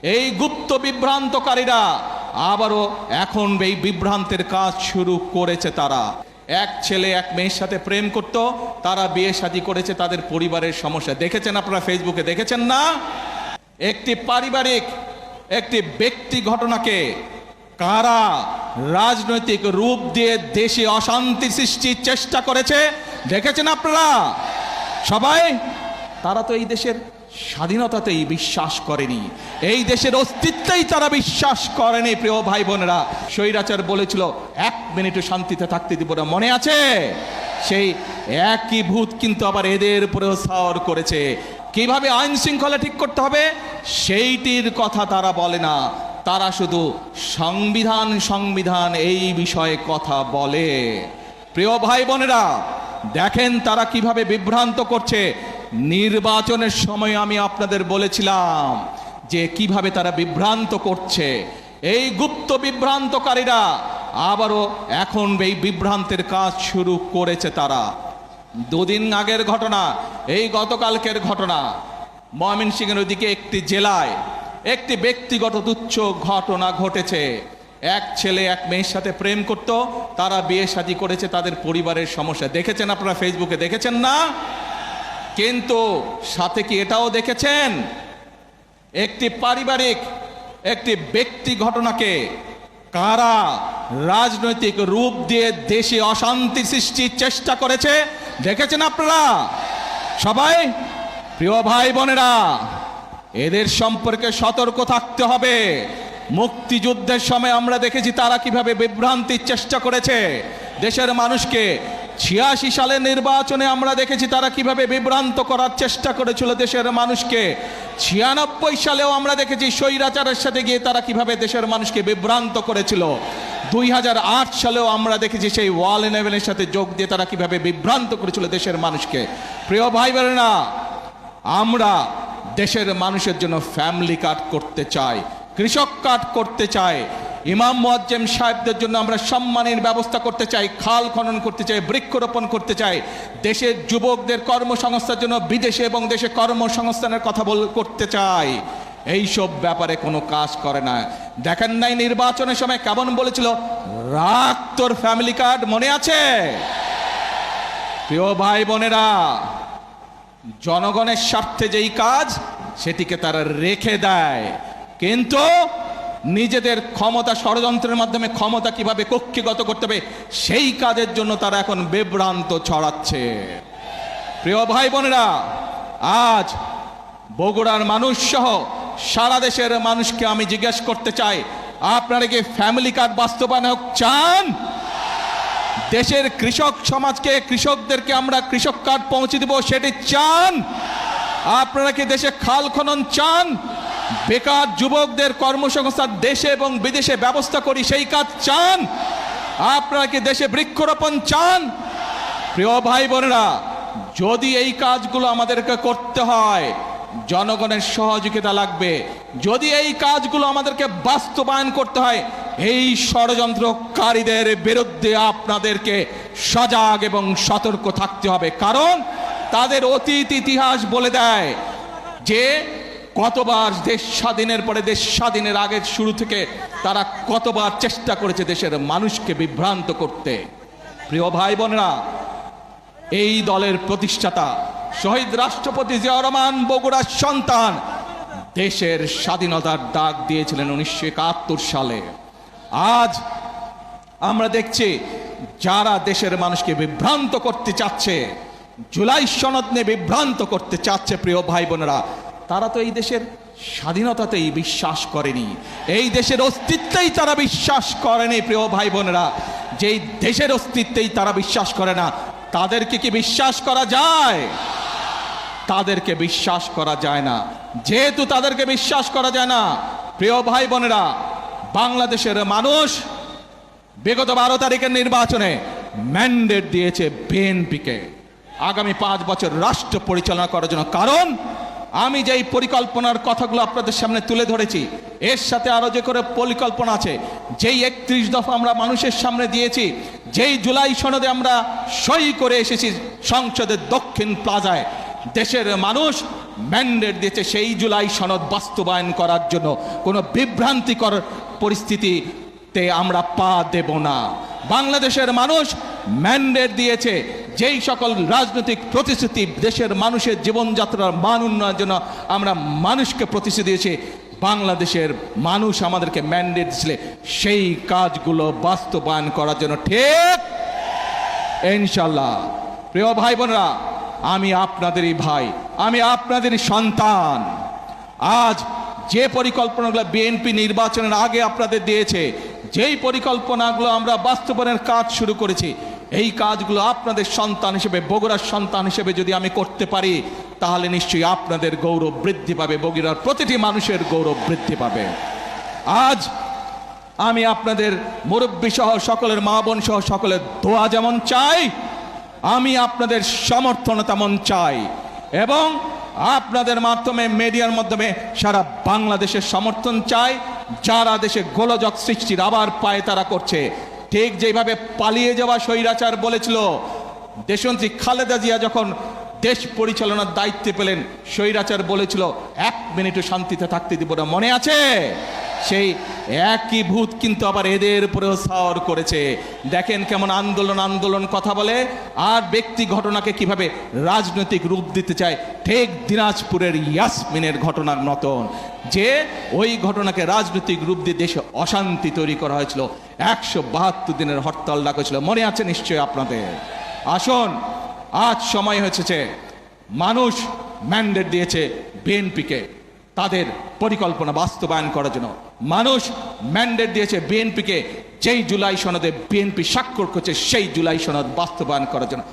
এই গুপ্ত বিভ্রান্তকারীরা আবারও এখন এই বিভ্রান্তের কাজ শুরু করেছে। তারা এক ছেলে এক মেয়ের সাথে প্রেম করত, তারা বিয়ে শাদী করেছে, তাদের পরিবারের সমস্যা দেখেছেন আপনারা, ফেসবুকে দেখেছেন না? একটি পারিবারিক একটি ব্যক্তি ঘটনাকে কারা রাজনৈতিক রূপ দিয়ে দেশে অশান্তি সৃষ্টির চেষ্টা করেছে দেখেছেন আপনারা সবাই। তারা তো এই দেশের স্বাধীনতাতেই বিশ্বাস করেনি, এই দেশের অস্তিত্বেই তারা বিশ্বাস করেনি। প্রিয় ভাই বোনেরা, স্বৈরাচার বলেছিল এক মিনিটও শান্তিতে থাকতে দিব না, মনে আছে? সেই একই ভূত কিন্তু আবার এদের উপরেও সাওর করেছে। কিভাবে আইন শৃঙ্খলা ঠিক করতে হবে সেইটির কথা তারা বলে না, তারা শুধু সংবিধান সংবিধান এই বিষয়ে কথা বলে। প্রিয় ভাই বোনেরা, দেখেন তারা কিভাবে বিভ্রান্ত করছে। নির্বাচনের সময় আমি আপনাদের বলেছিলাম যে কিভাবে তারা বিভ্রান্ত করছে। এই গুপ্ত বিভ্রান্তকারীরা আবারও এখন এই বিভ্রান্তের কাজ শুরু করেছে। তারা দুদিন আগের ঘটনা, এই গতকালকের ঘটনা, ময়মনসিংহের ওইদিকে একটি জেলায় একটি ব্যক্তিগত তুচ্ছ ঘটনা ঘটেছে। এক ছেলে এক মেয়ের সাথে প্রেম করত, তারা বিয়ে শাদী করেছে, তাদের পরিবারের সমস্যা দেখেছেন আপনারা, ফেসবুকে দেখেছেন না? কিন্তু সাথে কি এটাও দেখেছেন একটি পারিবারিক একটি ব্যক্তি ঘটনাকে কারা রাজনৈতিক রূপ দিয়ে দেশে অশান্তি সৃষ্টির চেষ্টা করেছে দেখেছেন আপনারা সবাই? প্রিয় ভাই বোনেরা, এদের সম্পর্কে সতর্ক থাকতে হবে। মুক্তিযুদ্ধের সময় আমরা দেখেছি তারা কিভাবে বিভ্রান্তির চেষ্টা করেছে দেশের মানুষকে। 86 সালের নির্বাচনে আমরা দেখেছি তারা কিভাবে বিভ্রান্ত করার চেষ্টা করেছিল দেশের মানুষকে। 96 সালেও আমরা দেখেছি স্বৈরাচারের সাথে গিয়ে তারা কিভাবে দেশের মানুষকে বিভ্রান্ত করেছিল। 2008 সালেও আমরা দেখেছি সেই ওয়াল 11-এর সাথে যোগ দিয়ে তারা কিভাবে বিভ্রান্ত করেছিল দেশের মানুষকে। প্রিয় ভাই বোনেরা, আমরা দেশের মানুষের জন্য ফ্যামিলি কার্ড করতে চাই, কৃষক কার্ড করতে চাই, ইমাম মুয়াজ্জেম সাহেবদের জন্য আমরা সম্মানের ব্যবস্থা করতে চাই, খাল খনন করতে চাই, বৃক্ষরোপণ করতে চাই, দেশের যুবকদের কর্মসংস্থানের জন্য বিদেশে এবং দেশে কর্মসংস্থানের কথা করতে চাই। এইসব ব্যাপারে কোনো কাজ করে না। দেখেন নাই নির্বাচনের সময় কেমন বলেছিল, রাখ তোর ফ্যামিলি কার্ড, মনে আছে? প্রিয় ভাই বোনেরা, জনগণের স্বার্থে যেই কাজ সেটিকে তারা রেখে দেয়, কিন্তু নিজেদের ক্ষমতা ষড়যন্ত্রের মাধ্যমে ক্ষমতা কিভাবে কক্ষিগত করতে হবে সেই কাজের জন্য তারা এখন বিভ্রান্ত ছড়াচ্ছে। প্রিয় ভাই বোনেরা, আজ বগুড়ার মানুষ সহ সারা দেশের মানুষকে আমি জিজ্ঞেস করতে চাই, আপনারা কি ফ্যামিলি কার্ড বাস্তবায়ন চান? দেশের কৃষক সমাজকে, কৃষকদেরকে আমরা কৃষক কার্ড পৌঁছে দেব সেটি চান? আপনারা কি দেশে খাল খনন চান? বেকার যুবকদের কর্মসংস্থান দেশে এবং বিদেশে ব্যবস্থা করি সেই কাজ চান? আপনারা কি দেশে বৃক্ষরোপণ চান? প্রিয় ভাই বোনেরা, যদি এই কাজগুলো আমাদেরকে করতে হয় জনগণের সহযোগিতা লাগবে। যদি এই কাজগুলো আমাদেরকে বাস্তবায়ন করতে হয় এই ষড়যন্ত্রকারীদের বিরুদ্ধে আপনাদেরকে সজাগ এবং সতর্ক থাকতে হবে। কারণ তাদের অতীত ইতিহাস বলে দেয় যে কতবার দেশ স্বাধীনের পরে, দেশ স্বাধীনের আগের শুরু থেকে তারা কতবার চেষ্টা করেছে দেশের মানুষকে বিভ্রান্ত করতে। প্রিয় ভাই বোনেরা, এই দলের প্রতিষ্ঠাতা শহীদ রাষ্ট্রপতি জিয়াউর রহমান বগুড়ার সন্তান, দেশের স্বাধীনতার ডাক দিয়েছিলেন 1971 সালে। আজ আমরা দেখছি যারা দেশের মানুষকে বিভ্রান্ত করতে চাচ্ছে, জুলাই সনদ নিয়ে বিভ্রান্ত করতে চাচ্ছে, প্রিয় ভাই বোনেরা, তারা তো এই দেশের স্বাধীনতাতেই বিশ্বাস করেনি, এই দেশের অস্তিত্বেই তারা বিশ্বাস করেনি। প্রিয় ভাই বোনেরা, যেই দেশের অস্তিত্বেই তারা বিশ্বাস করে না, তাদেরকে কি বিশ্বাস করা যায়? তাদেরকে বিশ্বাস করা যায় না। যেহেতু তাদেরকে বিশ্বাস করা যায় না, প্রিয় ভাই বোনেরা, বাংলাদেশের মানুষ বিগত 12 তারিখের নির্বাচনে ম্যান্ডেট দিয়েছে বিএনপিকে আগামী 5 বছর রাষ্ট্র পরিচালনা করার জন্য। কারণ আমি যেই পরিকল্পনার কথাগুলো আপনাদের সামনে তুলে ধরেছি, এর সাথে আরো যে করে পরিকল্পনা আছে, যেই 31 দফা আমরা মানুষের সামনে দিয়েছি, যেই জুলাই সনদে আমরা সই করে এসেছি সংসদের দক্ষিণ প্লাজায়, দেশের মানুষ ম্যান্ডেট দিয়েছে সেই জুলাই সনদ বাস্তবায়ন করার জন্য। কোনো বিভ্রান্তিকর পরিস্থিতিতে আমরা পা দেব না। বাংলাদেশের মানুষ ম্যান্ডেট দিয়েছে যেই সকল রাজনৈতিক প্রতিশ্রুতি দেশের মানুষের জীবনযাত্রার মান উন্নয়নের জন্য আমরা মানুষকে প্রতিশ্রুতি দিয়েছি, বাংলাদেশের মানুষ আমাদেরকে ম্যান্ডেট দিয়েছিল সেই কাজগুলো বাস্তবায়ন করার জন্য। ঠিক ইনশাল্লাহ। প্রিয় ভাই বোনেরা, আমি আপনাদেরই ভাই, আমি আপনাদেরই সন্তান। আজ যে পরিকল্পনাগুলো বিএনপি নির্বাচনের আগে আপনাদের দিয়েছে, যেই পরিকল্পনাগুলো আমরা বাস্তবায়নের কাজ শুরু করেছি, এই কাজগুলো আপনাদের সন্তান হিসেবে, বগুড়ার সন্তান হিসেবে যদি আমি করতে পারি, তাহলে নিশ্চয়ই আপনাদের গৌরব বৃদ্ধি পাবে, বগুড়ার প্রতিটি মানুষের গৌরব বৃদ্ধি পাবে। আজ আমি আপনাদের মুরব্বী সহ সকলের, মা বোন সহ সকলের দোয়া যেমন চাই, আমি আপনাদের সমর্থন তেমন চাই, এবং আপনাদের মাধ্যমে, মিডিয়ার মাধ্যমে সারা বাংলাদেশের সমর্থন চাই। যারা দেশে গোলযোগ সৃষ্টির আবার পায় তারা করছে, ঠিক যেভাবে পালিয়ে যাওয়া স্বৈরাচার বলেছিল, দেশনেত্রী খালেদা জিয়া যখন দেশ পরিচালনার দায়িত্বে পেলেন, স্বৈরাচার বলেছিল 1 মিনিটও শান্তিতে থাকতে দিব না, মনে আছে? সেই একই ভূত কিন্তু আবার এদের উপরেও সাওয়ার করেছে। দেখেন কেমন আন্দোলন আন্দোলন কথা বলে, আর ব্যক্তি ঘটনাকে কিভাবে রাজনৈতিক রূপ দিতে চায়, ঠিক দিনাজপুরের ইয়াসমিনের ঘটনার মতন, যে ওই ঘটনাকে রাজনৈতিক রূপ দিয়ে দেশে অশান্তি তৈরি করা হয়েছিল, 172 দিনের হরতাল ডাকা হয়েছিল, মনে আছে নিশ্চয়ই আপনাদের। আসুন, আজ সময় হয়েছে, মানুষ ম্যান্ডেট দিয়েছে বিএনপিকে তাদের পরিকল্পনা বাস্তবায়ন করার জন্য। মানুষ ম্যান্ডেট দিয়েছে বিএনপিকে যেই জুলাই সনদে বিএনপি স্বাক্ষর করছে সেই জুলাই সনদ বাস্তবায়ন করার জন্য।